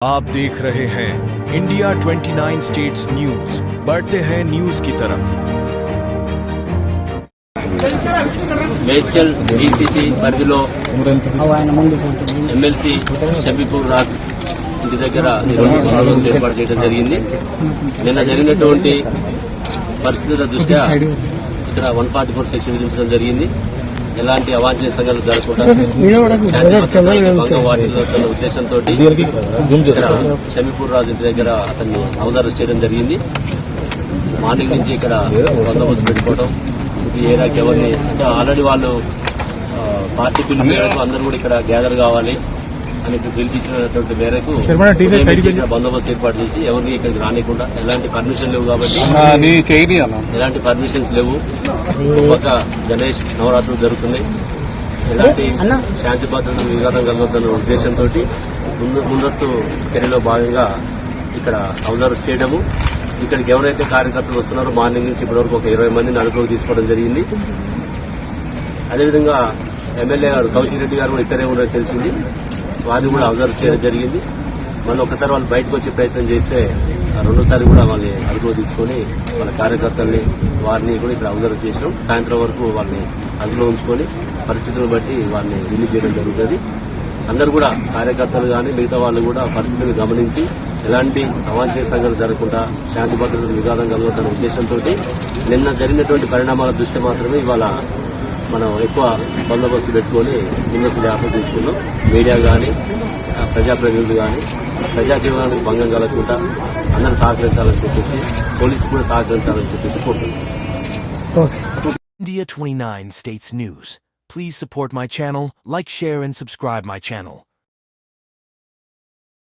आप देख रहे हैं इंडिया 29 स्टेट्स न्यूज। बढ़ते हैं न्यूज की तरफ। మేడ్చల్ డీసీసీ పరిధిలో ఎమ్మెల్సీ షబీపూర్ రాజ్ ఇంటి దగ్గర ఈరోజు బందోబస్తు ఏర్పాటు చేయడం జరిగింది. నిన్న జరిగినటువంటి పరిస్థితుల దృష్ట్యా ఇక్కడ 144 సెక్షన్ విధించడం జరిగింది. ఎలాంటి అవాంఛనీయ సంఘటనలు జరగకుండా వాటిలో ఉద్దేశంతో షబీపూర్ రాజు ఇంటి దగ్గర అతన్ని హౌస్ అరెస్ట్ చేయడం జరిగింది. మార్నింగ్ నుంచి ఇక్కడ బందోబస్తు పెట్టుకోవడం, ఈ ఏరియాకి ఎవరిని అంటే ఆల్రెడీ వాళ్ళు పార్టీ పిలుపు మేరకు అందరూ కూడా ఇక్కడ గ్యాదర్ కావాలి అని పిలిపించినటువంటి మేరకు బందోబస్తు ఏర్పాటు చేసి ఎవరిని ఇక్కడికి రానికుండా, ఎలాంటి పర్మిషన్ లేవు కాబట్టి ఎలాంటి పర్మిషన్స్ లేవు. పక్క గణేష్ నవరాత్రులు జరుగుతున్నాయి. ఎలాంటి శాంతి భద్రతలు విఘాతం కలగొద్దన్న ఉద్దేశంతో ముందస్తు చర్యలో భాగంగా ఇక్కడ హౌస్ అరెస్ట్ చేయడము. ఇక్కడికి ఎవరైతే కార్యకర్తలు వస్తున్నారో మార్నింగ్ నుంచి ఇప్పటివరకు ఒక 20 మందిని అదుపులోకి తీసుకోవడం జరిగింది. అదేవిధంగా ఎమ్మెల్యే గారు కౌశిక్ రెడ్డి గారు కూడా ఇక్కడే ఉన్నారని తెలిసింది. వారిని కూడా అబ్జర్వ్ చేయడం జరిగింది. మళ్ళీ ఒకసారి వాళ్ళు బయటకు వచ్చే ప్రయత్నం చేస్తే రెండోసారి కూడా వాళ్ళని అదుపులో తీసుకుని వాళ్ళ కార్యకర్తల్ని వారిని కూడా ఇక్కడ అబ్జర్వ్ చేసాం. సాయంత్రం వరకు వాళ్ళని అదుపులో ఉంచుకొని పరిస్థితులను బట్టి వాళ్ళని రిలీజ్ చేయడం జరుగుతుంది. అందరూ కూడా కార్యకర్తలు కానీ మిగతా వాళ్ళు కూడా పరిస్థితులను గమనించి ఎలాంటి అవాంఛనీయ సంఘటనలు జరగకుండా శాంతి భద్రతలు విఘాతం కలుగుతున్న ఉద్దేశంతో నిన్న జరిగినటువంటి పరిణామాల దృష్ట్యా మాత్రమే ఇవాళ మనం ఎక్కువ బందోబస్తు పెట్టుకుని ముందస్తు జాగ్రత్తలు తీసుకున్నాం. మీడియా కానీ ప్రజాప్రతినిధులు కానీ ప్రజా జీవనానికి భంగం కలగకుండా అందరూ సహకరించాలని చెప్పేసి, పోలీసు కూడా సహకరించాలని చెప్పేసి కోరుతున్నాం. India 29 States News. Please support my channel, like, share and subscribe my channel.